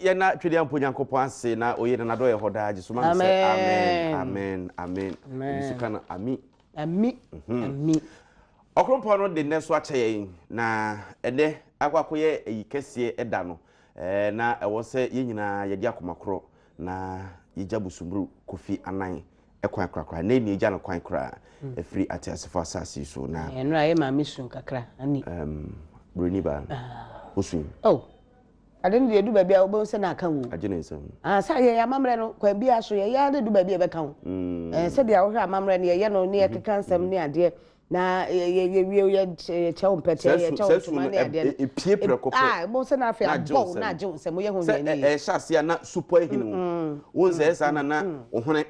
yena twede ampo Nyankopon ase na oyere na do ye hoda ji so man say amen bisukana ami okrompo no de neso ache yen na ede akwakoye eyi kese eda no na ewo se yenyina yedi akomakro na yija busubru Kofi Anan ekwan krakra na ni eja no kwan kra efri atiasefo asase so na enra ye ma misun kakra ani broni ba osun adeni de du baabi a obo se na aka wo agene nsam sa ye amamre no kwa bia so ye ya de du baabi e beka wo se dia wo hwa amamre ne ye no ne ye keka nsam ne ade na ye chewo mpete ye chewo tuma ne ade epie prekopo mo se na afi abo na je nsam ye ho ne ne hyase na supo ehinu wo se esa na ohune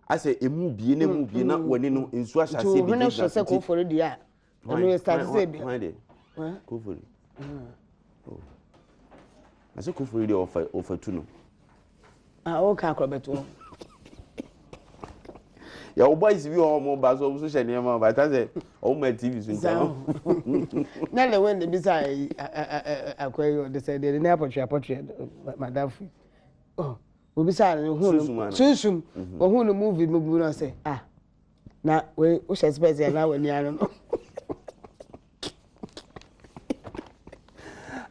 ase emu bie na emu bie na wani no nsu ahyase bi na so se ko fori dia no start se bi ko fori ase ko fori dia ofa tu no o ka akrobeto ya o boys bi o mo ba so she ne ma ba ta say o ma TV so nta na le when bi say akwayo de say de na apotwe madafu obi say hu susum o hu no movie mo bu na say na we o she space na wani anu no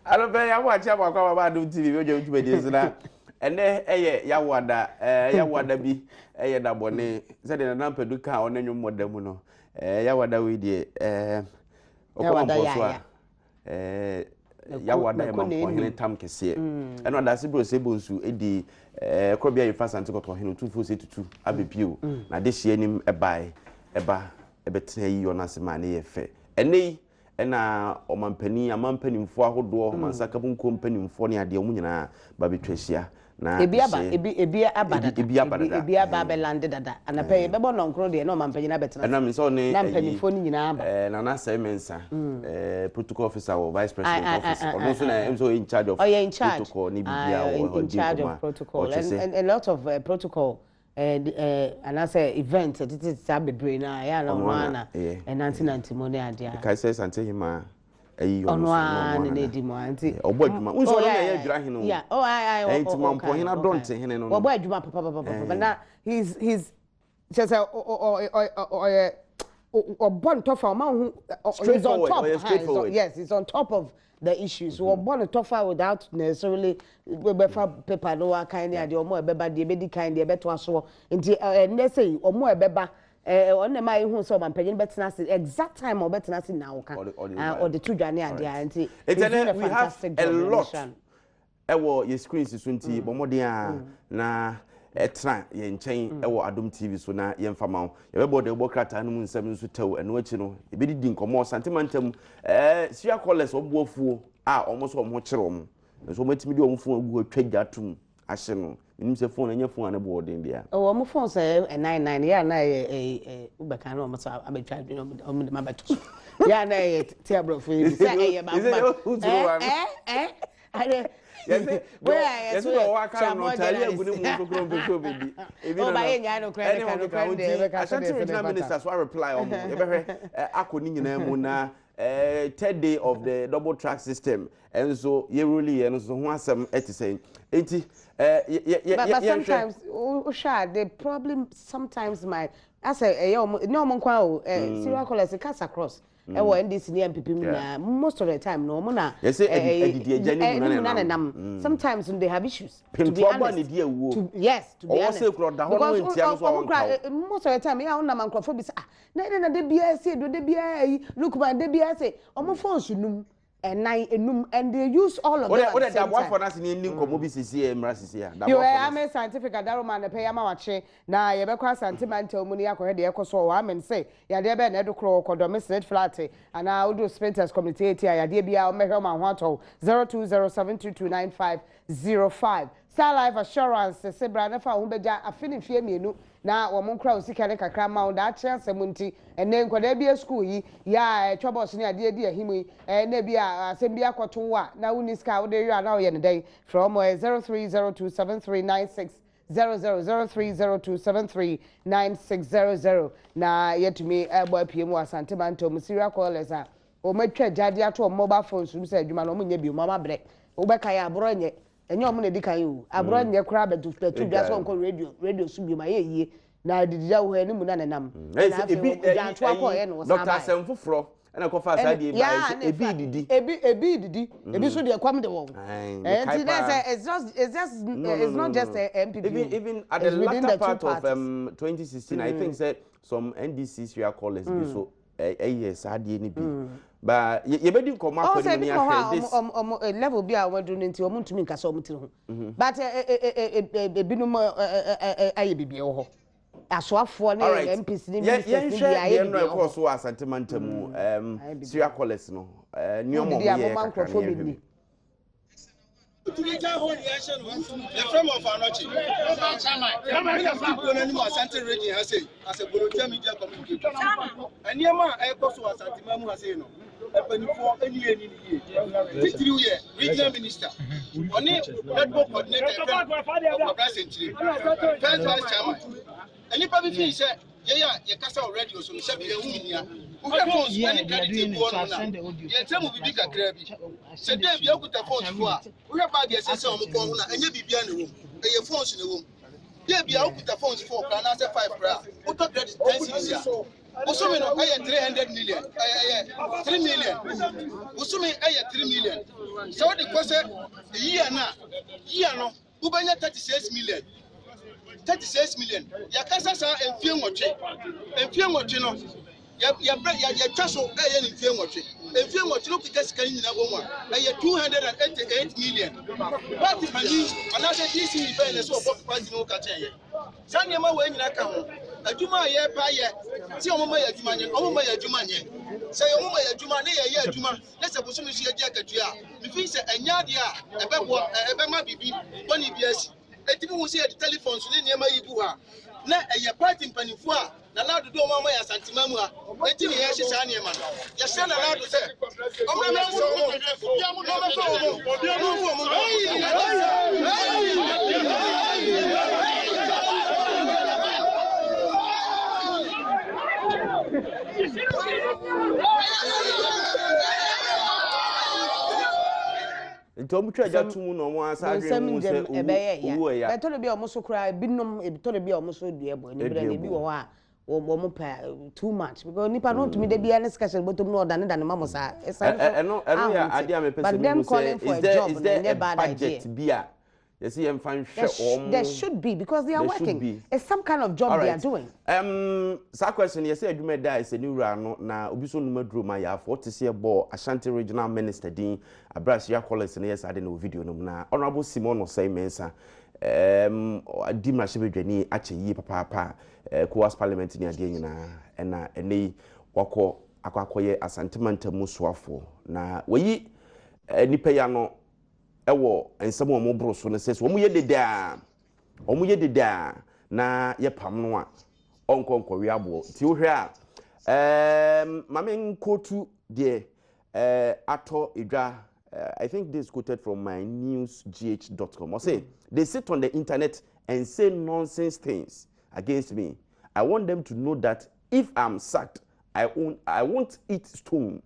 alo be ya wa cha ba kwa ba do TV o je YouTube de zina ene eye yawada bi eye da bone se de na padu ka onanwu modamu no yawada we die okompo so yawada e mampo hene tam kese eno da se bro se bonsu edi krobia yifa sante koto hene 2472 abepio na de hie nim eba ebetena yi yo na se ma ne ye fe ene ena amampanimfo ahodo mansaka bunko mpanimfo ne ade mu nyina ba betwahia na ebi aba be lande dada anape bebo no nkro de na mampanyina betena na me so ne na mpanimfo ni nyina aba na na say mensa protocol officer or vice president office or so na so in charge of protocol ni bibia or in charge of protocol and a lot of protocol and I say event it is sabebre na ya na ona and anti money ade ka say sante hima ayi ono na di mo anti obo adwuma unso no ya adwura hene yeah enti mampo hena don't hene no obo adwuma papa na he's just born tough man he's on top yes he's on top of the issues so born tough without necessarily paper no kind ade omo ebeba de ebedi kind de ebeto aso enti ne say omo ebeba on na mai hu so mampanyini betena se exact time obetena se na woka or the two dwane ade enti we have a lot ewo your screens so nti bomoden a na etra ye nchen ewo Adom TV so na ye mfama ye bebo de bokrata no nsam nso taw eno achi no ebedi di nkomo santimantam sia collars obuafuo a omo so omo kire omo so matimi di omo fon agu atwa atum ahye no nim se phone anya phone ane boarding dia omo phone say 99 ya na ubeka na omo so abetwa omo de mabeto ya na table for you say ye ba yes we work out no tali aguni mu kokoro mpeko bebi ebi no ba ye nya no kra de ka de ka ashanti regional minister so reply omo e be hwe akoni nyina mu na third day of the double track system and so ye really ye no so ho asem etisay enti but sometimes the problem sometimes my I say no mon kwa o serial callers cast across ewo NDC ni MPP na most of the time no mo na sometimes they have issues to be honest yes to be honest most of the time ya na mankrofo bi say na de bia say do de bia look man de bia say omo phones num and they use all of them. What that one for us in Ninko sisi emrasisi. You are scientific Daroma and pay Yamache. Now you be sentimental money ako de ekoso am and say ya de be na do kro kodomisnet flat and I do sprinters community ya de bia o mehwe ma hwato 0207229505. Star Life Assurance se bra na fa ho beja afini fie mienu na wo mon kra osika ne kakra ma wo da kire asemunti ene nkwada bia school yi ya twobos ne ade adi ahimu na bia asem bia kwoto wa na woni ska wo de wi na wo ye ne dai from 0302739600 0302739600 na yetumi egbo apiem asante manto serial callers a o matwa jade ato mobile phones so say adwuma no mo nya bi mama bre wo beka ya abro nye enye omo na di kan you abro nye kura betu bia so nko radio su bi ma ye na didida wo ani mu na nenam na ebi janto akọ ye no sa ba Dr. Semfoforo na ko fa sa di ba ebi didi ebi so de kwam de wo it's not just MPP even at the latter part of 2016 I think said some NDCs we are callers be so yes ade ni bi ba ye bedi nkoma akọ ni ahwe this level bi a wadu nti omo ntumi nkasa omo tiri ho but ebinum aye bibie wo ho aswafo ne MPs ni ministers ni aye no e so asantemantamu Syria college no ni omo ye kakra Tumeja ho reaction the frame of anochi chama ya people na ni mo asante region ha say as a volunteer media communicator eniema e ko so asante mamu ha say no epanifo eni titiri ye regional minister oni network coordinator of president first vice chairman enipa bi fi say ye kasa already so no se bi ehu nia we phones any credit go on na ye tell mu bibi kakra bi se dey bi akuta phones fo a we bag ye se o mo ko na enye bibia na wo eye phones na wo dey bi akuta phones fo kra na se 5 kra we to credit 10 cities ya usumi no aye 300 million aye 3 million usumi aye 3 million so the kwese year no ubanya 36 million 36 million ya kasa sa enfie nwotwe no ya twaso eye enfie nwotwe no kika sika nyina bo mu a eye 288 million party mani anase DC be ne so obo party no ka cheye sanye ma we nyina ka ho adwuma ye pa ye ti omoma ya adwuma nye say omoma ya adwuma ne ye adwuma ne se boso mi so ye akatua mi fi se enya de a ebe ma bibi boni biasi etibu wo say the telephone so ne niam ayi bu ha na eye party mpanifo a na na dodo mama ya santima mu a eti ne ye hyehyɛ niam ma ya hye na na do se omra me so mo Ntom twa ja tumu no mo asa adwe mu se owo ya beto bi o mo so kra binom ebito bi o mo so dua bo ni bra ne bi wo ho a wo mo pa too much because nipa no tumi de bia ne sketch botom no oda ne da ne mamo sa eno ya ade am pese mu say is there a budget bia yes you fan there should be because they are working it's some kind of job they are doing sa question yes adwuma da is eniwura no na obi so numa duro ma ya for to see ball Ashanti regional minister din Abrasia Collins na yes ade no video no na honorable Simon Osei Mensa di ma shebedwani ache yi papa Kowas parliament ni ade nyina na enei wakọ akwakoye asantemantamu soafo na wayi nipa ya no ewo ensemo mo bro so ne ses wo mu ye dedaa na ye pam no a onkonkori abo ti wo hwe a mame nkotu de ato edwa I think this quoted from my newsgh.com. I say they sit on the internet and say nonsense things against me. I want them to know that if I'm sacked, I won't eat stone.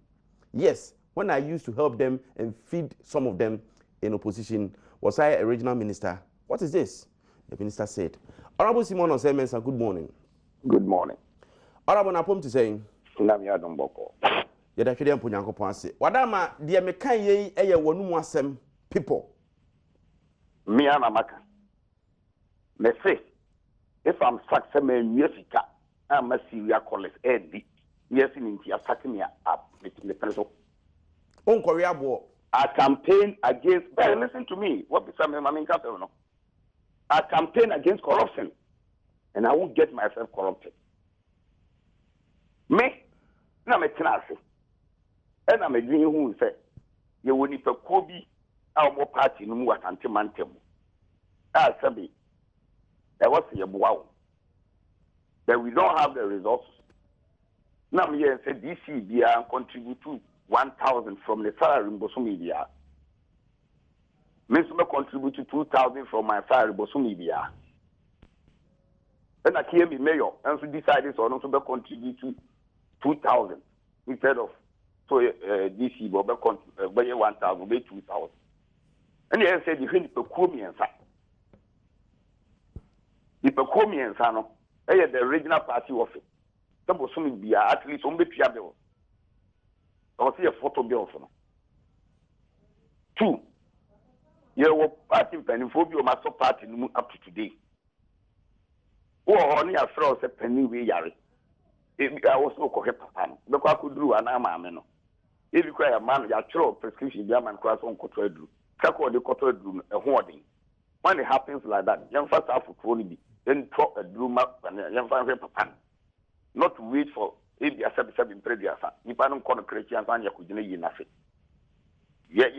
Yes, when I used to help them and feed some of them in opposition, was I a regional minister? What is this? The minister said. Honorable Simon Osei Mensa, good morning. Good morning. Honorable Napom to saying. Namia Domboko. Yedashidi Mpunyanko Ponse. Wadama, the American ye eye wanumu asem people. Me and Amaka. Me say, if I'm sacked, me musica, I'm a Syria college, Eddie. Yes, in India, sacking me up with the pencil. On Korea War. I campaign against, but listen to me, what is something I mean, I campaign against corruption, and I won't get myself corrupted. Me, na me tenase, and I'm a dream who say, you will need to Kobe, our more party, no more anti-mantem. I said, there was a wow, but we don't have the resources. Now, me say DC be contribute to 1,000 from the salary in Bosumibia. Mr. contribute to 2,000 from my salary in Bosumibia. Then I came in mayor and so decided so not to contribute to 2,000 instead of so DC will be 1,000, be 2,000. And they said you hit the Kumian side. The Kumian Sano, the original party office. Some was soon be at least on the Piabel. I'll see a photo bill for them. 2. Your party pennyphobia master party up to today. Oh, only a froze a penny we yari. I was no coherent papa. Look, I could do an armament. If you cry a man, you throw prescription German cross on Cotter Drew. Kako the Cotter Drew a hoarding. When it happens like that, young first half of Crony, then drop a drew map and a young fan papa. Not to wait for if you are 7 previous. If I don't call a Christian, you could nothing. Yet,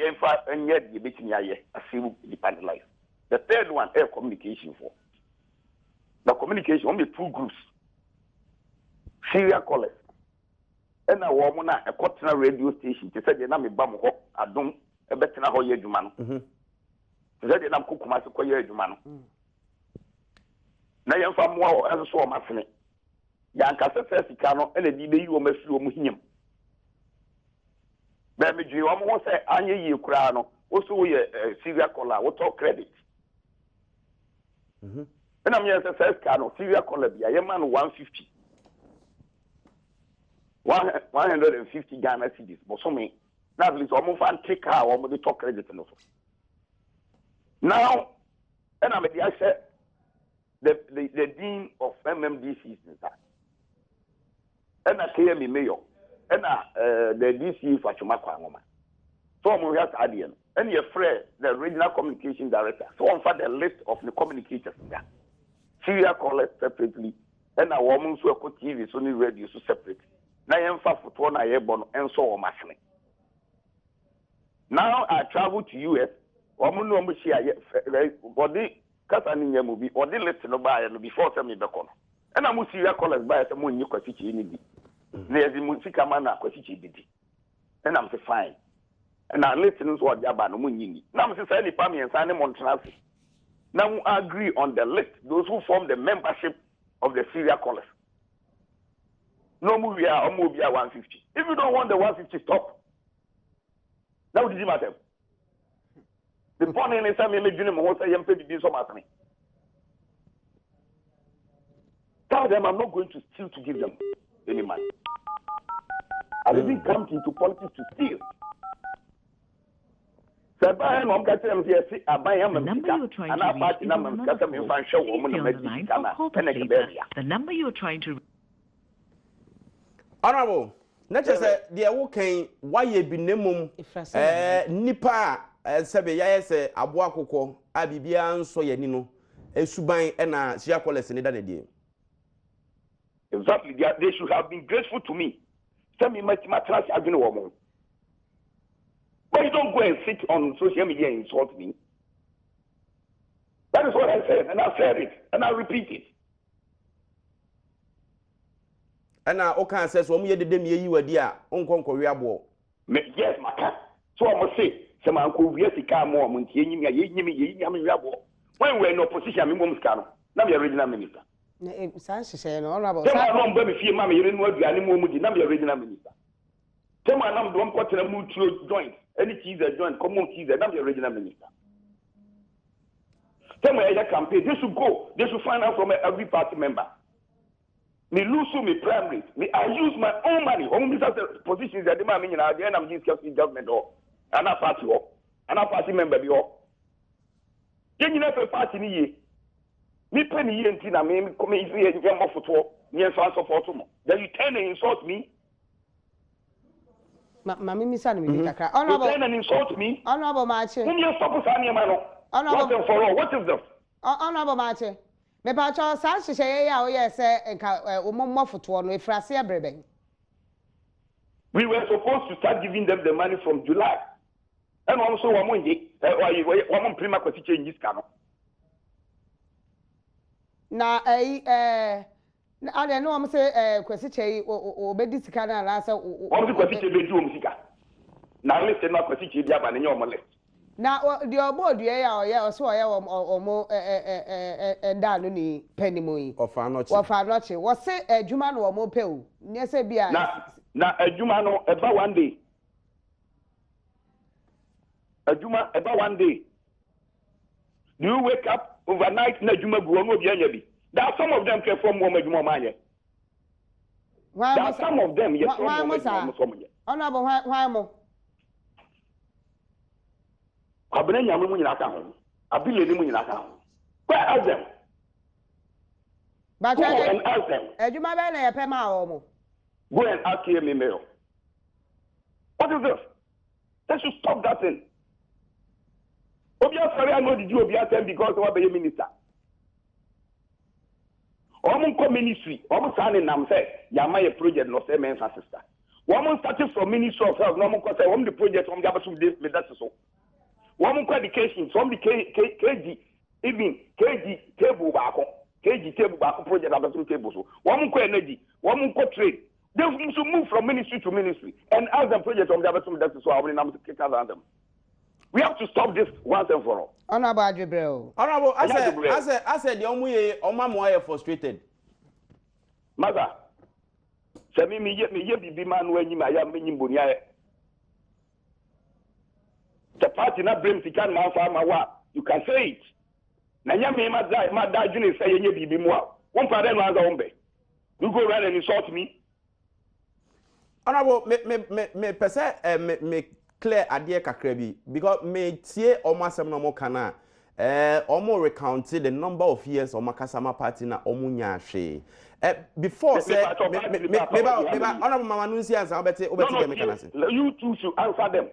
and yet, you make me a civil dependent life. The third one, air communication for. The communication only 2 groups. Serial callers. And a woman, a continental radio station, to say the name of Bam Hop, I don't a better how you do man. To say the name of Kukumas, you man. Now, you're from wow, as a swarm of it. Yanka says, Cano, and a day you will mess with him. Baby, you almost say, Anya, you crown, also a serial caller, what all credit. And I'm here to say, Cano, serial caller, be a man 150. 150 Ghana cedis, but so many. Now, at least almost one take car or the talk credit. Now, and I'm I said, the dean of MMDC is that. And I hear me mayor. And the DC for Chumakwa woman. So I'm here to add in. And you're afraid the regional communication director. So on for the list of the communicators there. Serial callers separately. And a woman who are TV, Sony radio so separate. Now I'm far for 2 years born and so on. Now I travel to US. Woman no more share body Casanin movie or the list no buy and before send me back on. And I'm serial callers by someone you could teach in. There's a musica man and I'm fine. And I listen to what Jabano Munini. Now, Mrs. Sandy Pami and Sandy Montana. Now, we agree on the list, those who form the membership of the serial callers. No movie or movie 150. If you don't want the 150, stop. Now, did you matter? The point is, I'm going to do something. Tell them I'm not going to steal to give them any money. I didn't come into politics to steal. The number you're trying to reach is the number you're trying to. Honorable, not just the walking why you be nemum nipa sebe ya se aboa kokko abibia nso ye ni no esuban e na sia collect ni da na die. Exactly, they should have been grateful to me. Tell me my trash again woman. But you don't go and sit on social media and insult me. That is what I said, and I said it, and I repeat it. And now, okay, says, when we did them, you were dear, Uncle Koreabo. Yes, my cat. So I must say, some uncle, yes, he can't more, when when we're in opposition, I'm in Scano. Now you're original minister. Sansi say no honorable. Tell my mom, baby, fear mammy, you didn't want the animal, now you're original minister. Tell my mom, don't put in a mood to joint. Any cheese that joint, common cheese, and I'm the original minister. Tell my other campaign, they should go, they should find out from every party member. Me lose me primary. Me I use my own money. Only these positions that demand me in the end I'm discussing government or and a party or and a party member be all. You know for party ni me penny ye and me come in here and jam off for near fans of autumn. Then you turn and insult me. Mammy Miss Annie, honorable and insult me. Honorable Martin. When you stop us on your man. Honorable for all. What is this? Honorable Martin. Me pa cho san hihye ya o ye se nka omommofoto no efrase ebreben. We were supposed to start giving them the money from July. And also wamonje wamon prima kwati change this cano. Na ade no am say kwasi chei obedi sika na la say o kwasi chei bedu om sika. Na listen na kwasi chei bia ba na nyom list. Na the obodu ya o so ya omo da no ni penimo yi ofa noche wo se adwuma no omo pe o nye se bia na adwuma no eba one day adwuma eba one day Do you wake up overnight na juma gu omo bi anya bi? There are some of them care from mo majuma manye. There are some of them yes from mo majuma. Honorable why mo? Abene nyame mu nyina ka ho. Abile ni mu nyina ka ho. Where are them? But go and ask them. Ejuma be na ye pema omo. Go and ask him email. What is this? They should stop that thing. Obia sorry I know the do obia them because of the minister. Omo ministry, omo sane nam say yama ye project no say men's sister. Woman started from Ministry of Health, no more say the project from Jabasu this me that's so. Woman education from the KG even KG table back project Jabasu table so. Woman energy, woman trade. They should move from ministry to ministry and ask them project from Jabasu that's so. I will name them. We have to stop this once and for all. Honorable Adjibro. Honorable, I said the Omuye frustrated. Mother. Semi me be man when you may have meaning bunya. The party not blame the can man farmer wa. You can say it. Nanya me my dad junior say you be more. One father was on bay. You go around and insult me. Honorable, me pese me clear idea kakrebi because me tie Oma Semno Kana Omo recounted the number of years Oma Kasama party na Omunya she. Before say maybe honorable Mama Nunzias Albert Obeti Mekanasi. You two should answer them.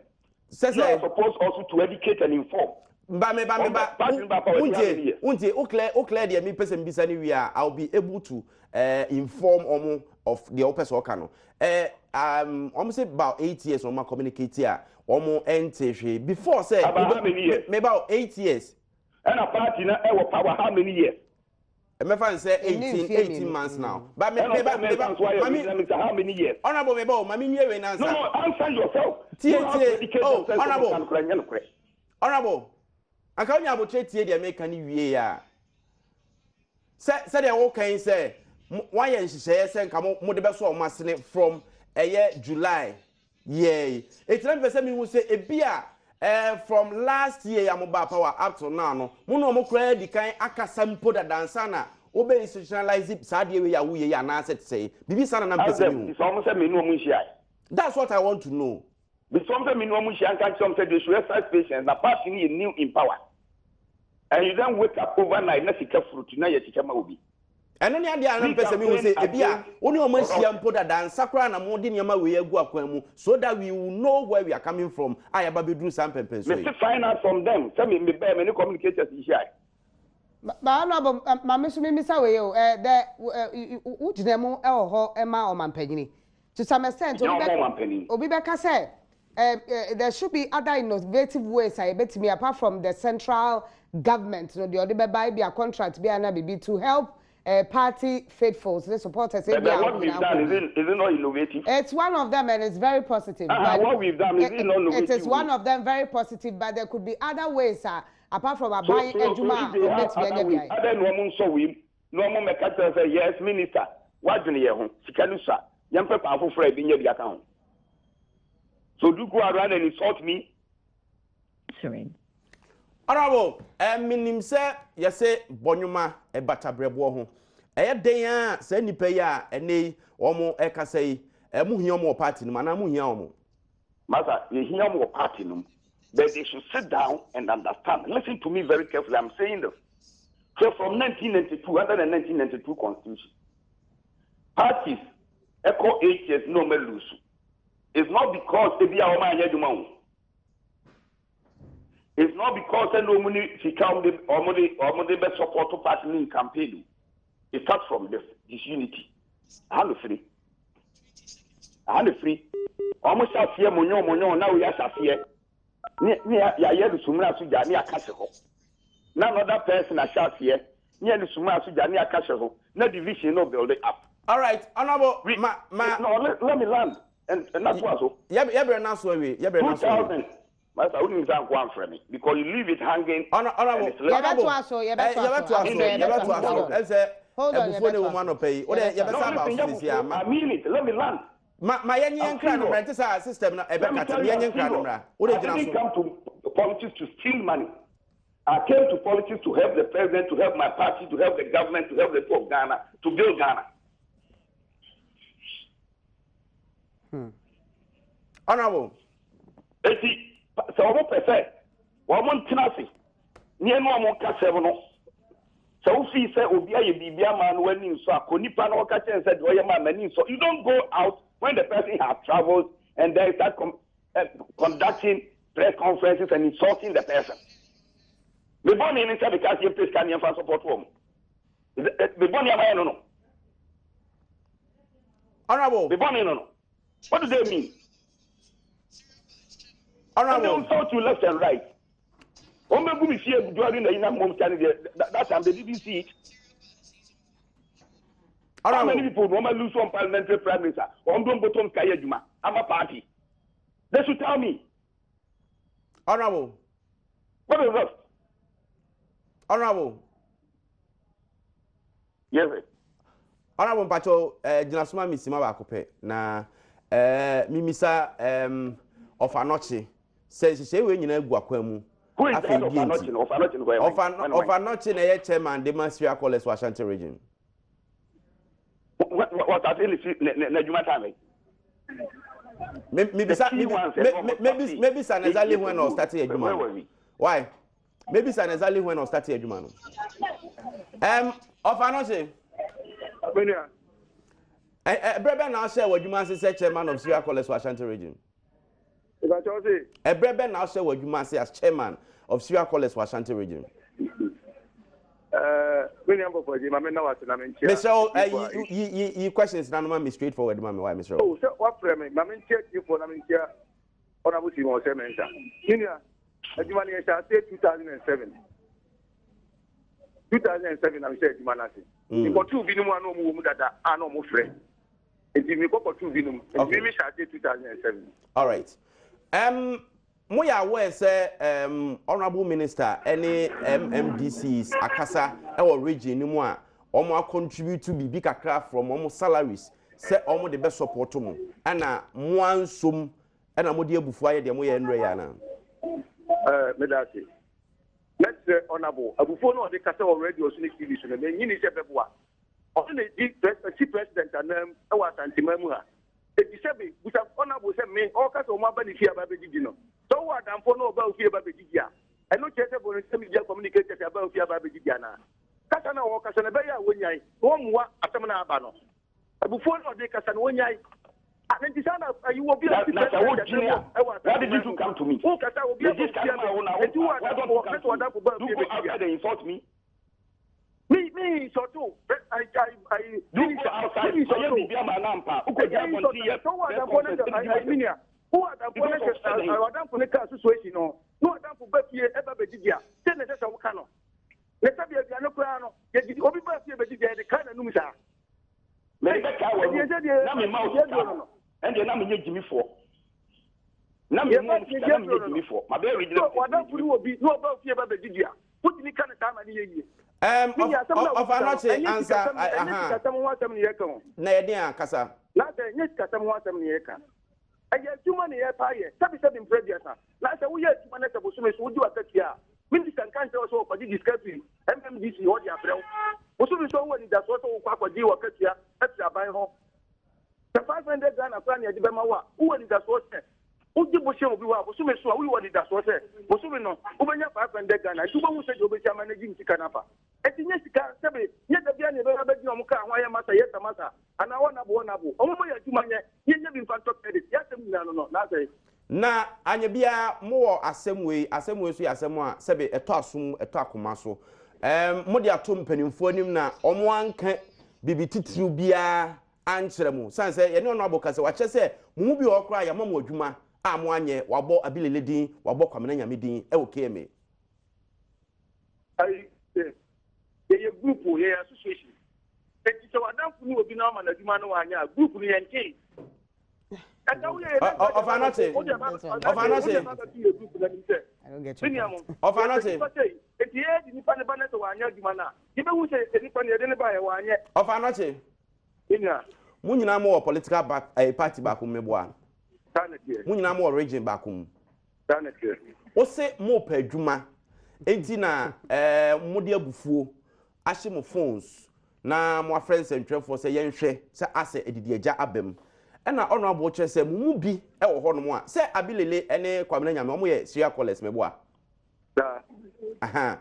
You are supposed also to educate and inform. Unti Oclair the me person bisani we are I'll be able to inform Omo of the Opus Okano. Almost about 8 years on my communicate here. Omo NTF before say about 8 years. And a party na our power how many years? Me fan say 18 months now. But how many years? Honorable Mebo, mami nyewe na answer. No, answer yourself. Oh, honorable. Aka onya abotre tie de make ani wie ya. Say de wo kan say one year nhihye say nka mo de be so o masene from July. Yay. It's not say me who say ebia from last year Yamoba power up to now no mo no kra di kan akasa mpo da dansa na obe institutionalize saade we ya wo ye na asset say bibi sana na mpese me that's what I want to know. But something me no mo hia kan some say they should exercise patience na party ni new in power and you then wake up overnight na sika fruit na ye tikema obi. And only the other person will say, Ebia, only a Messiah put a dance, Sakra and a modern Yama we go aquamu, so that we will know where we are coming from. I have a do some pempers. Let's find out from them. Tell me, many communicators is shy. But my Miss Away, Ujemo, or Emma or Mampeni. To some extent, Obibeka said, there should be other innovative ways, I bet me, apart from the central government, the other by a contract, be to help. Party faithfuls, the supporters. But what we've done is it not innovative? It's one of them, and it's very positive. What we've done is it not innovative? It is one of them, very positive. But there could be other ways, apart from buying a Juma. Other normal so we normal mechanics say yes, minister. What do you hear? Sikalusa, young people are afraid being your account. So do go around and insult me. Serene. Honorable, minim say yese bonyuma e batabrebo ho. Den a say nipa ya ene omo e ka say mu hia omo party no na mu hia omo. Master, you hear omo party no, but they should sit down and understand. Listen to me very carefully. I'm saying this. So from 1992 under the 1992 constitution, parties echo 8 years no me lose. It's not because they be our man yeduma. It's not because no money she come or money best support to party in campaign. It starts from this unity. I'm free. Almost a fear monyo now we are fear. Near the Sumra Sujania Castle. None other person I shall fear. Near the Sumra Sujania Castle. No division, no building up. All right, honorable. No, let me land. And that's what so. Yabber announced where we. 2000. But I wouldn't thank one for me because you leave it hanging. Honorable. I mean it. Let me land. My young crime system. I didn't come to politics to steal money. I came to politics to help the president, to help my party, to help the government, to help the people of Ghana, to build Ghana. Honorable. So what prefer? What one tenacity? Near no more Casevono. So she said, Obia, you be a man when you saw Konipa no catch and said, oh, my man. So you don't go out when the person has traveled and they start conducting press conferences and insulting the person. The money inside because you please can you find support home. The money am no. Honorable. The money no. What do they mean? Honorable. They insult you left and right. When we see during the Inam Mom that time they didn't see it. How many people normally lose one parliamentary prime minister? Or don't bottom Kayajuma. I'm a party. They should tell me. Honorable. What is that? Honorable. Yes, sir. Honorable Pacho, Jinasuma Misima Bakope. Na Mimisa of Anochi says she when you know Guaquemu. Who is the head of Anochi? Of Anochi, a chairman, Demasria College, Washington region. What I really see, Nejuma Tame. Maybe Sanazali when or started a Jumano. Why? Maybe Sanazali when or started a Jumano. Of Anochi. Breben now share what you must say, chairman of Syria College, Washington region. Breben now share what you must say as chairman of Syria College, Washington region. Michelle, you questions now, me straightforward, mammy. Why, Michelle? Oh, so what for me? Mammy, check you for Namintia. On a Muslim or Sementa. Junior, as you manage, I said 2007. 2007, I said, Manasi. You got 2 Vinum, no more that are no more friends. If you go for 2 Vinum, and we shall say 2007. All right. We are aware, say, Honorable Minister, any MMDCs, Akasa, our region, no more, or contribute to be big craft from almost salaries, say almost the best support to me. And one sum, and a modia before the Moya and Rayana. Medasi. Let's say, Honorable, before no, the Casa already was in the TV, and then you need to have one. Only the president and our Santimamua. If you say, we have Honorable say, me, all kinds of my benefit about the Gino. So what I'm for no about here about the Gigia. I know Chester will communicate about here about the Giana. Casana or Casanabaya, when I, one more Atamana Bano. Before no, they Casan when I. And you will be a why did you come to me? Who can I will be this kind of you are they insult me? Me, so too. I do outside. So you be a manampa. Who could have one here? Who are the opponents? I want them to make a situation. No, I'm for Betty ever be Didia. Then it's a Wakano. Let's have a piano piano. Yet you will be the kind of Numisa. And you're not Jimmy for. Now, you're not Jimmy for. My very good. What will be no about here about the Didia? Put me kind of time at the year. Of Anochi answer. Nadia Casa. Not the next Catamwatam Yeka. I get 2 money a pie, 77 previous. Last a week, one of the Busumis would do a year. Minister can't also for the discovery. MMDC or the April. Busumis already does also Papa G or Katia, that's a buy home. The 500 Ghana plan at the Bemawa, who is that was said? Who did Bushel be well? Busumis, we wanted that was said. Busumino, over your 500 Ghana, you won't say you'll be managing Tikanapa. At the next car, yet the Bian, why am I yet a matter? And I want to one abu. Oh, my, you might never been fantastic. Yes, no, not say. Na anyabia more assemwe so asemwa sebe etosum etoakomaso modi atom panimfo anim na omo anka bibititru bia ankyeremu san se ye ne ono abokase wa che se mu bi okra ya mama adwuma a mo anye wabo abilele din wabo kwamena nyame din e wo keme ai ye group ye association enti so adamfu ni obi na ma na adwuma no anya group ni yenke of Anochi. I don't get you. Of Anochi. Of Anochi. Munina more political back a party back on Meboa. Munina more region back home. O say more per Juma. enti na mode abufuo ahye mo phones na mo friends and trefo say yenhwe say ase edidi agya abem na ono abo kire say mu bi e wo ho no mo a say abilele ene kwamena nyame mo ye serial callers mebo a aha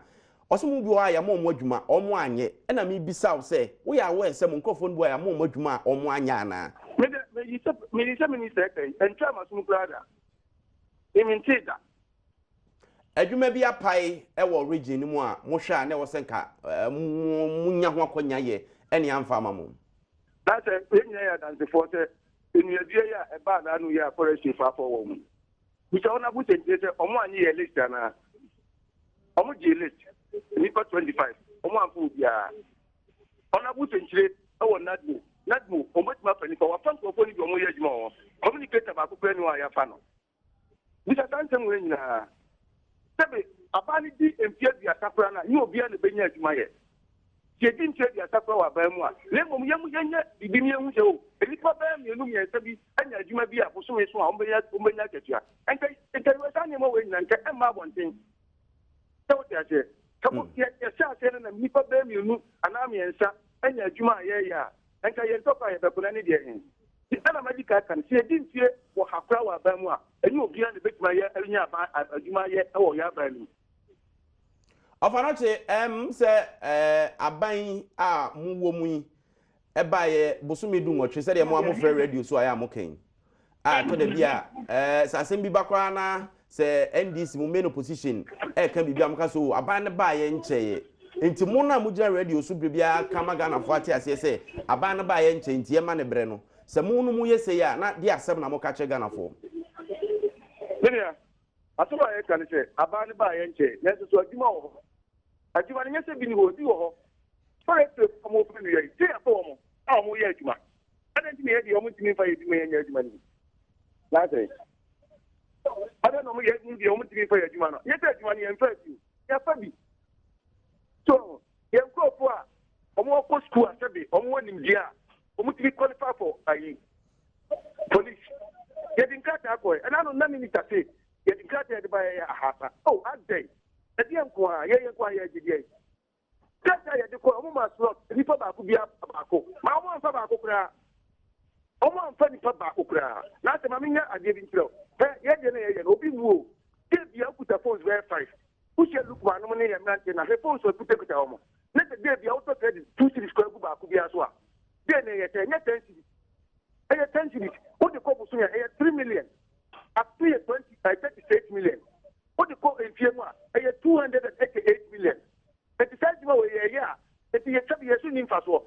osumu bi wa ya mo adwuma omo anye na me bisa say wo ya we say mo nkofo no bo ya mo adwuma omo anya ana minister and chama sunu brother imintiga adwuma bi apai e wo region mu a mo hwa na wo senka munya ho akonya ye ene amfa mamo that's a enya than the force in your dia e ba na nu ya forest fa for wo mu because ona bu tente se omo anye ye list na omo je list ni 25 omo amfu bia ona bu tente e wo nadmu omo ti ma fani for wa fan ko ni bi omo ye adwuma wo communicator ba ko pe ni wa ya fa no bisa tantem we nyina sebe abani di empia bia sakura na ni obi a ne benya adwuma ye je di ntwe bia sakura wa ba mu a le mom yemu yenya bibi mi ehu je o elipa ba mi enu mi esabi anya adwuma bi a boso we so a ombenya ketua enka we sa ne mo we nyina nka emma bonten so ti ase kamo ye sha se na nipa ba mi enu ana mi ensa anya adwuma ye ya enka ye topa ye bekuna ne de hin ana magical kan se di ntwe wo hakura wa ba mu a eni obi a ne betima ye anya ba adwuma ye e wo ya ba ni Ofanoche se aban a mu wo mu yi e ba ye bosumi du nwotwe se de mo amofre radio so aya moken to de bia sasem bi bakwa na se NDC mu main opposition e kan bibia amka so aban ne ba ye ncheye enti mo na mu gira radio so bibia kamaga na fo ati ase se aban ne ba ye nche enti e ma ne bre no se mo no mu yese ya na di asem na mo ka che Ghana fo Benia asuba e kan se aban ne ba ye nche neso so adwuma wo adwuma ne se bi ni wo di wo ho forest mo funu ye ti ato mo a mo ye adwuma ada ntimi ye di o mo ntimi fa ye adwuma ye nya adwuma ni na se ada no mo ye di o mo ntimi fa ye adwuma no ye te adwuma ni ye mfa ti ya fa bi so ye nkofo a o mo ko school asabe o mo nim dia o mo ntimi qualify for ayi police ye din ka ta ko e na no na minister say ye din ka ta de ba ya ahasa oh adai edi enkwa ye ye gidi kata ye de ko omo ma slot ni fa ba ko bia ba ko ma omo fa ba ko kura omo fa ni fa ba ko kura na se ma minya ade bi ntiro ye de na ye obi wuo ke bia kuta phones where 5 push look ma no ne ye mrante na he phones we kuta omo na de bia auto credit 2 series ko ba ko bia so a de na ye 10 series e ye 10 series o de ko busu ya e 3 million up to 36 million what the call in Fiema, 288 million. And the size of a year, that the Sabi in Faso.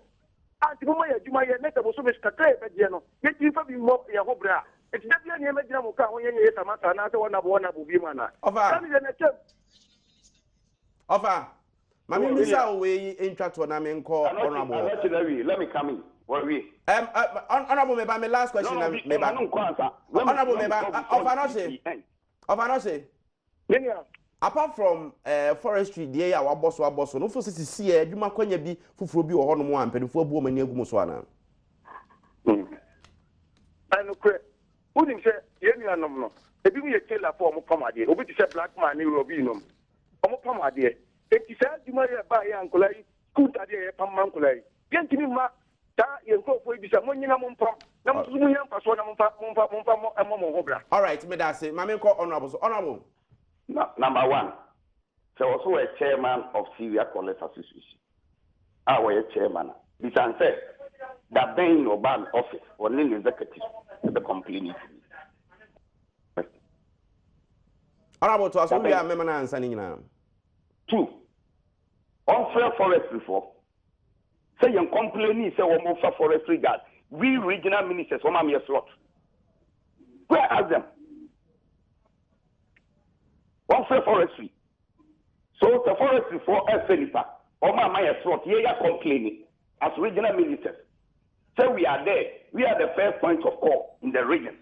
And the Maya Jumaya Neta was so much Cacao, yet you probably more Yahobra. It's not the name of Jamuka when you have another one of Bimana. Offer. Mammy, Miss Away in Tratonamen call honorable. Let me come in. Honorable, maybe my last question. Honorable, maybe apart from forestry dey ya waboso no fo sisi adwuma kwanya bi fufuro bi wo ho no mo ampedifo abu mani agumo so ana anu kre unim se ye nuanom no ebi mu ye kela for mo pamade obi ti se black man ni robi nom omo pamade e ti se adwuma ye ba ye ankolai school tade ye pam ankolai ye ntimi ma ta ye nkofo bi se mo nyina mo mpam na mo mu nya mfa so na mo mfa mo ho bra. All right, me that say mama call honorable. So honorable number 1, so also a chairman of Syria College Association. Our chairman. This answer that being in Obama office or in executive the complaint. Honorable to us, we are member answering now. 2, unfair forest before. Say you complain, say we move for forestry guard. We regional ministers, one am slot. Where are them? Unfair forestry. So the forestry for Felipa, or my slot, ye are complaining as regional ministers. So we are there. We are the first point of call in the region.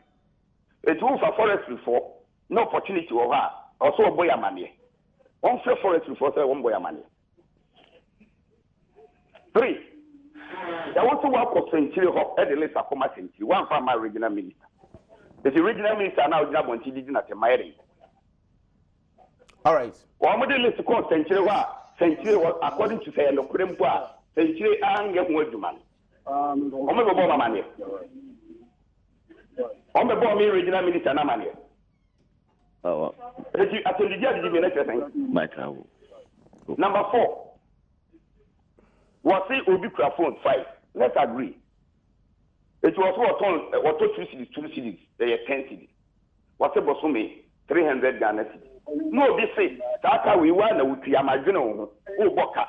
It rules for forestry for no opportunity over. Also, boy, money. Unfair forestry for one boy, money. 3, I want to work with Century Hop at the list of Coma Century, one from my regional minister. The regional minister now is not going to do at the Myri. All right. One of the list called century according to say no Kurempa, century and get more demand. On the bomb money. On the bomb regional minister money. Oh, I told you give me anything. my travel. Number 4. Was it Ubiqua phone 5? Let's agree. It was what 2 cities, they are 10 cities. What's it was for me? 300 Ghana cities. No, they say that we want to Yamagino, Boka.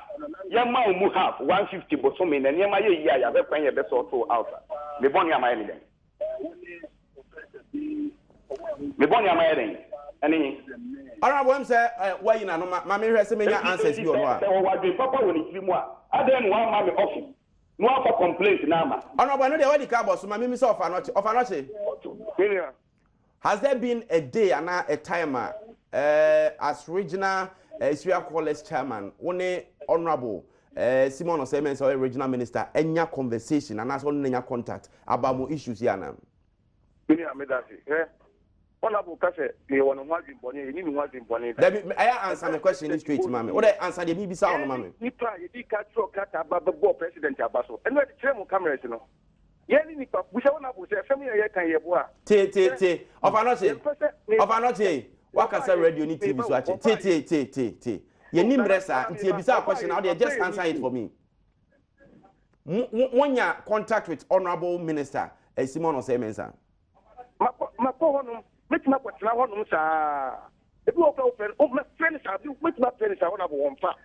Yama mu half 150 Bosumi, and Yama ya be paying a best also out. Me bonya my evidence. Me bonya my evidence. Any Honorable say why you know mammy has many answers you are. What the papa when it's more. I don't want my office. No for complaint now. Honorable no dey what the car boss mammy me so of anoche. Has there been a day and a timer as regional Israel College chairman, one honorable Simon Osemens or regional minister, any conversation and as one any contact about more issues here now? Honorable Kase, you want to watch him bonnie, you want him bonnie. I answer the question straight, mammy. What I answer the maybe sound, mammy. You try, you catch your cat about the President Abaso, and let the chairman cameras, you know. Yeni ni pa busha wana busha family ya kan yebwa te of anoche waka say radio ni TV so ache te yeni mresa nti ebisa question now they just answer it for me. Wonya contact with honorable minister Simon Osemensa ma ko hono metima kwatena hono sa ebi o ka friend o ma friend sa bi metima friend sa honorable wonfa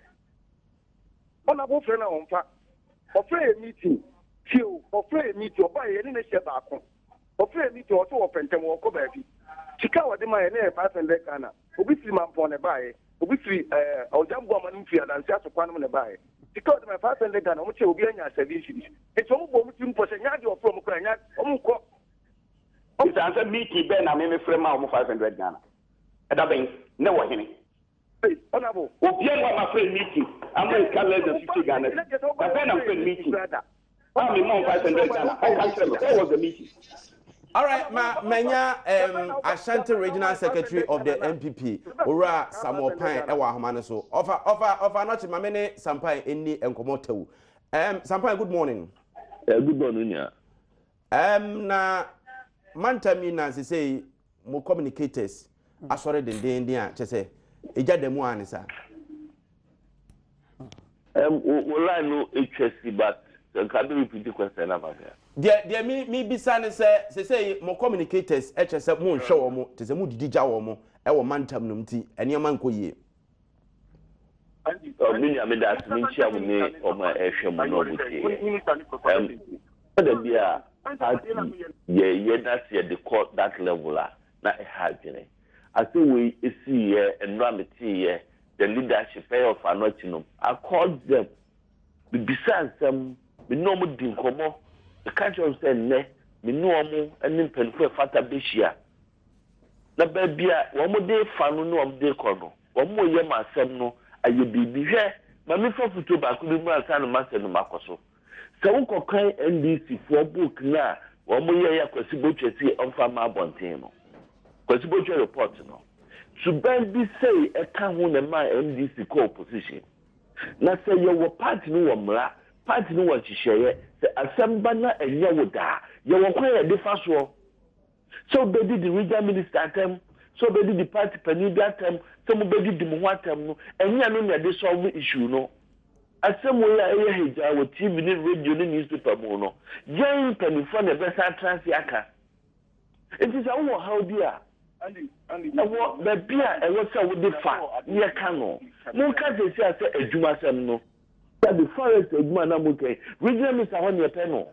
honorable friend na wonfa o friend meeting Tio, or play me to buy any Shabako. Or play me to also open or go back. Chicago, the my name, 500 Ghana. Obviously, my phone a buy. Obviously, or jump woman in field and just a quantum a buy. Because my 500 Ghana, which will be in your service. It's all for Yard from Ukraine. It's answer meeting, Ben, I mean, a friend of 500 Ghana. And I think, no one in it. Honorable. My friend meeting. I'm going to call the 50 Ghana. But then I'm friend meeting. I'm more 500 Ghana. I can't tell you. That was the meeting. All right, Manya, Ashanti Regional Secretary of the MPP, Ura Samuel Pine, Ewa Hamanaso. Offer not Mamene Sampai Inni and Komoto. Sampai, good morning. Good morning, yeah. Na Mantamina, say, more communicators. I sorry, the India, just say, Eja de Moan, sir. Well, I know HSC, but can you repeat the question about that? There me be son say more communicators HSF mo show mo te se mo didija wo mo e wo mantam no mti ene man koyie Minya me da se nchia mo ne o ma ehwe mo no buti da bia ye that ye the court that level na e ha dwene ase we esi ye enrameti ye the leadership of Anochinom I called them besides them me no mo din komo the country of say ne me no mo enim penfo fata behia na ba bia wo mo de fa no no mo de kono wo mo ye ma asem no aye bibi hwe ma me fa futo ba ko bi mu asa no ma se no makoso se wo kokan NDC for book na wo mo ye ya kwasi botwesi onfa ma bonten no kwasi botwe report no to ben bi say e ka ho na ma NDC ko opposition na say ye wo party no wo mra party no wa chihye the assembly na enye wo da ye wo kwa ye defa so be di the regional minister atem so be di the party panibia atem so mo be di mo atem no enye no na de solve issue no asem wo ya ye hija wo TV ni radio ni newspaper mo no yen panifo na be sa transi aka it is how how dia and wo be bia e wo sa wo defa ye ka no mo ka se se ase adwuma sem no the forest egma na muke regional minister ho ne peno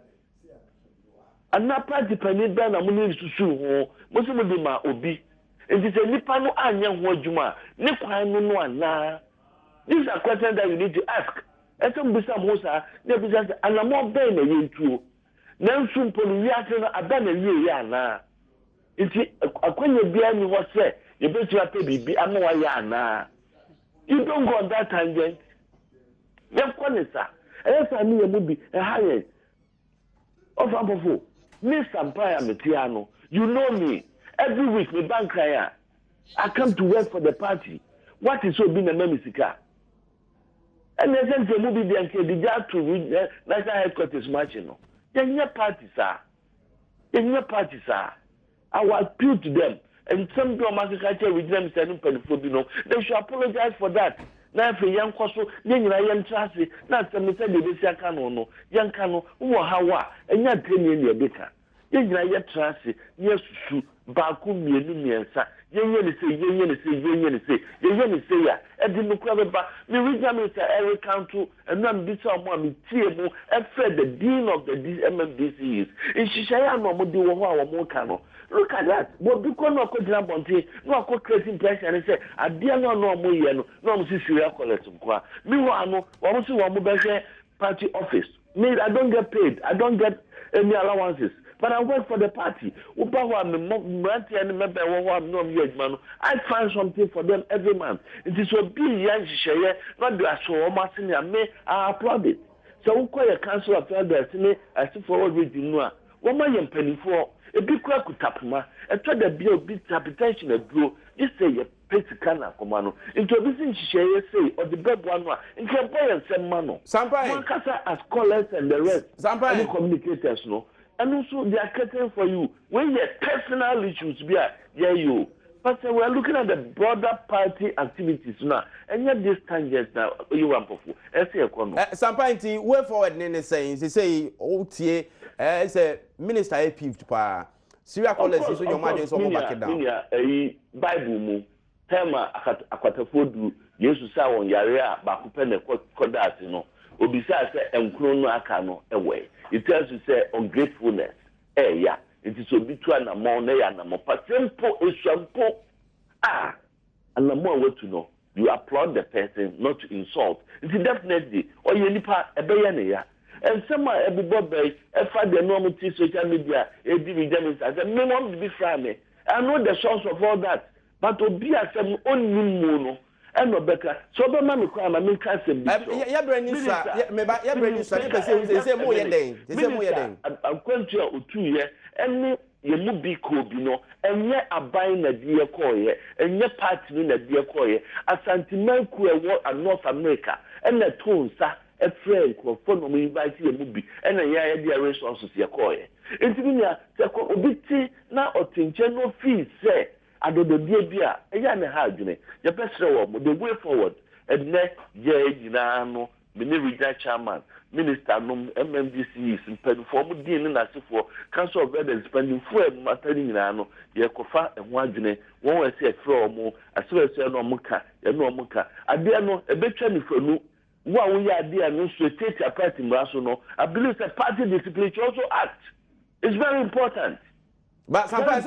ana party panida na muni susu ho mo so mo di ma obi enti se nipa no anya ho adwuma ne kwan no ana these are questions that you need to ask eto mbisa mo sa ne bisa ana mo be na yentuo na nsu mpolu wi ase na ada na wie ya ana enti akwanya bia ni ho se ye betu ate bibi ama wa ya ana you don't go on that tangent. Yes, I knew a movie, a higher of Amphofo. Miss Sampaya Metiano, you know me. Every week, my bank I come to work for the party. what is so being a memisika? And the sense of movie the Anke to national headquarters marching. Then your parties are. Then your parties are. I will appeal to them. And some agriculture with them standing for the they should apologize for that. Now, if a young coso, then you are young trusty, not some said the Bessia Cano, young Cano, who are Hawa, and not 10 years your baker. Then you are yet trusty, yes, Baku, Miansa, Yen say, and the Mukraba, the regional minister Eric Council, and none be someone TMO, and fed the dean of the MMDCs. In Shishaya, no more cano. Look at that. But because no could jump on tea, no could create impression and say, I dear no more, no, Syria collect. Meanwhile, almost one more party office. Me, I don't get paid, I don't get any allowances. But I work for the party. I find something for them every month. It is so big, young not the so much in your may I applaud it. So we call a council of elders, I see forward with the Noah. One million penny for a big crack with Tapma, and try to be a bit habitation of grow. Just say a Pesicana commando. Introducing Share say, or the bed one, and can buy and send mano. Sampai as callers and the rest. Sampai communicators, no. And also, they are catering for you. When your personal issues be you. But we are looking at the broader party activities now. And yet, this tangent now, you want to Sampai, way forward, Nene saying, they say, OTA, as a minister, a peeved pa. Syria college is your mind is all back down. A Bible, Tema, Aquatafodu, Jesus, on Yarea, Bakupene, Kodat, you know. Obisa say enkrono aka no ewe. It tells you say ungratefulness. Yeah. It is obitua na mo na ya na mo. Patempo eswampo. And the more what to know. You applaud the person, not to insult. It is definitely or you nipa ebeya ne ya. And some everybody efa the normal social media dividends as a minimum to be frame. I know the source of all that. But obi asem onnim mu no. No better. So the man cry, I mean, can't say, yeah, Brandy, yeah, Brandy, say more than they say more than I'm going to 2 years, and you move be cool, you know, and yet I buying a dear coy, and yet party in a dear coy, a sentiment queer war and North America, and a tone, sir, a friend who phone me invite you a movie, and a year dear resources, your coy. It's in here, a bit now or general fees, say. I don't know, dear, a young hard, your best the way forward, and net, no, Minister Chairman, Minister, MMDC, and Penform, Dean, and as for Council of Elders spending full Maternino, Yakofa, and Wajane, one say a floor more, as well as no muka, and no muka. I dare know a bit training for you. What we are dear, no straight a party, Rasono. I believe the party discipline also act. It's very important. But sometimes,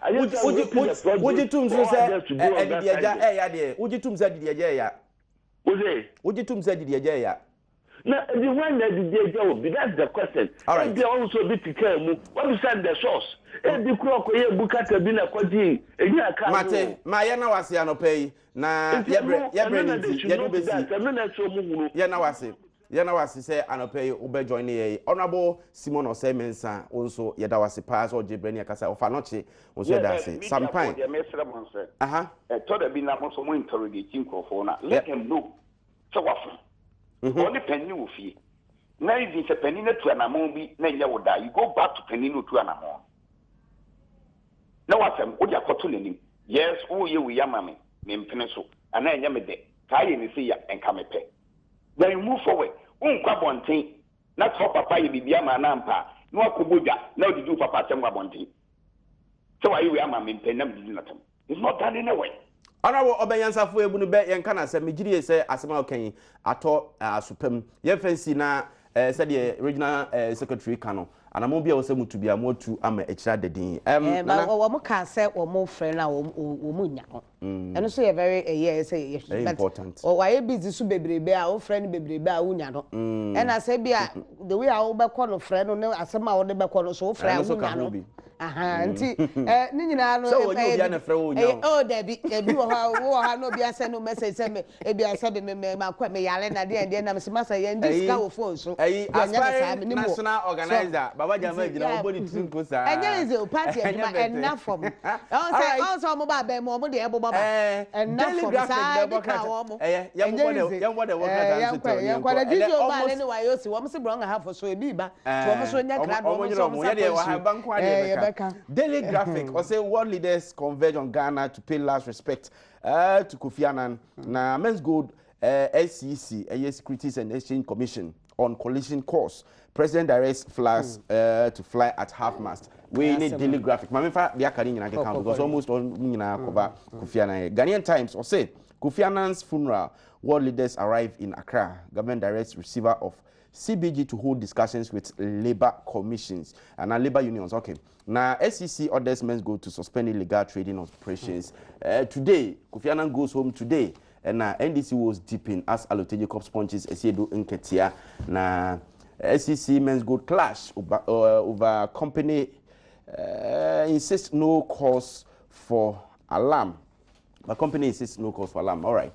would you tum say, would you tum said the Jaya? Would you tum said the Jaya? Now, the one that the Jaya will be, that's the question. All right, they also be to care. What is the source? And the clock, Bukata Bina Quadi, a year Mate, Mayana was Yano na Yanawasi. Yanawasi say Anope Ube join a honorable Simon or Semensa also Yadawasi pass or Jibrenia Casa or Fanochi was that some time. Told the Bina also interrogating Cofona. Let him know. So often. Only penny will fee. Now if it's a penny to an amon, then you will die. You go back to penny to an amon. Now I am Odia Cotulini. Yes, oh, you will yamame, name Peneso, and I am a day. Tie in the and come a pay. Then you move forward. One thing. Not for Papa, you be Yama Nampa. No Kubuja. Now to do Papa Temwa Bonti. So I am a penam. It's not done in a way. Honorable Obeyansa for Bunube and Kana said, Mijiri say, Asama Kenny, Ato Supem, Yefensi na said the regional secretary Kano. And I'm be also to be a more to am a child the dean. What can say or more friend now or munya. And also a very say important. Or why busy so baby bear or friend baby bear unyano. And I say, the way I over corner friend or no, as some other back corner so friend. aha nti ni nyina no so onye obi na frɛ wo nya oh debi wo ha no bi ase no message se me e bi ase be me makwa me yale na de na me se masa ye ndi sika wo phone so national organizer baba jama gina obodi tsunko sa enye is a party enough for me also mo ba be mo de ebo baba enough for sa de ka wo mo yam what work at yan kwa de dio ba le ni wa yo si wo mo se bro nga ha for so e bi ba to mo so nya kra do mo so mo ye de wa ha banko ade Daily Graphic or say world leaders converge on Ghana to pay last respect to Kofi Annan. Now, Men's Gold SEC, Securities and Exchange Commission on collision course. President directs flags to fly at half mast. We need Daily Graphic. Mamifa be akari nyina ke count because almost all nyina cover Kofi Annan. Ghanaian Times or say Kofi Annan's funeral. World leaders arrive in Accra. Government directs receiver of CBG to hold discussions with labor commissions and labor unions. Okay. Now, SEC orders Men's Gold to suspend illegal trading operations. Today, Kofi Annan goes home today. And NDC was deeping as Alote Jacobs punches Esiedu Nketia. Now, SEC Men's Gold clash over company insists no cause for alarm. The company insists no cause for alarm. All right.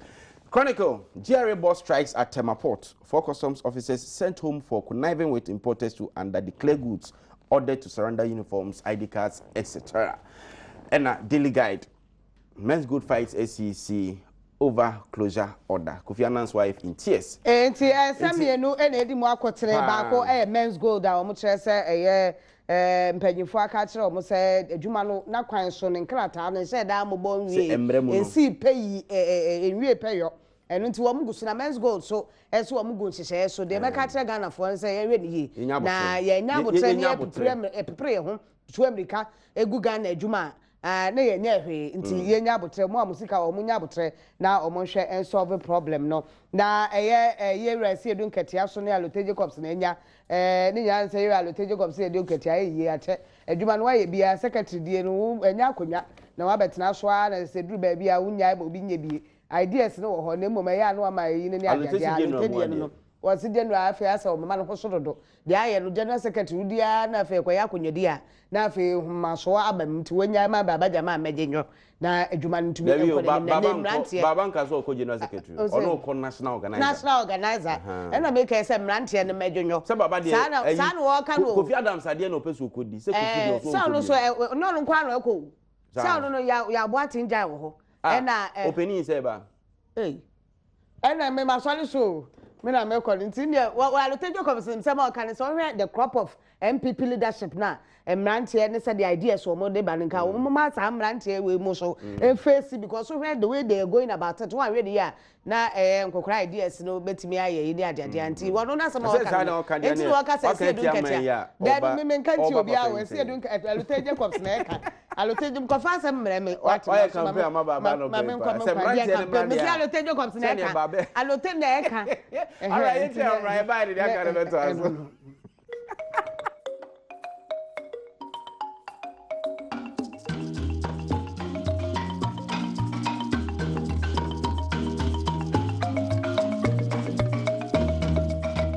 Chronicle, GRA boss strikes at Tema Port. 4 customs officers sent home for conniving with importers to underdeclare goods, ordered to surrender uniforms, ID cards, etc. And Daily Guide, Men's Gold fights SEC over closure order. Kofi Annan's wife in tears. Samienu edi mo akotre baako Men's Gold a omo kire se mpanyifo aka kire omo se adwuma no na kwan so ne nkrata no se da mo bon wie ensi peyi enwie peyo enu nti wo mu gusu na Men's Gold so eso wo mu gu nhyehyɛ so de meka kire Ghana fo se ye ni yi na ye nya botre ne epre ho tu America egu Ghana adwuma na ye nya hwe nti ye nya botre mo amusika wo mu nya botre na omo hwe en solve problem no na ye resi edu nketia so ne Alote Jacobs na nya ni nya nse ye Alote Jacobs edu nketia ye ate adwuma no ye bia secretary die no enya akonya na wa betena so a na se duru ba bia unya obi nye bi ideas no wo ho na mmom ya no ama yi ne Alote die no wasi de no afi asa o mama no ho sododo de aye no general secretary dia na afi kwa yakonnye dia na afi humaso abam nti wonya ma baba jama mejenyo na adwuma ntumi enko baba nka so ko general secretary ono ko national organizer na make say mrantie no mejenyo se baba de sa no wo ka no Kofi Adams ade na opeso ko di se Kofi so sa no so no no kwa no ko sa no ya bo atinja wo ho na opening say ba na me maswali so me na me call ntinia Alote Jacobs nsema kan so the crop of MPP leadership na mrantie ne said the ideas so mo de baninka wo ma sa mrantie we mo so face because so the way they are going about it one ready ya na nkokora ideas no betimi aye yi ni ade anti wono na sama kan enti wo ka say edu nkatia then me nkanti obi a we say edu Alote Jacobs na eka Alote Jacobs ko fa sam mre me what ma baba no be say mrantie me Alote Jacobs na eka Alote na eka all right it's all right bye the aka beto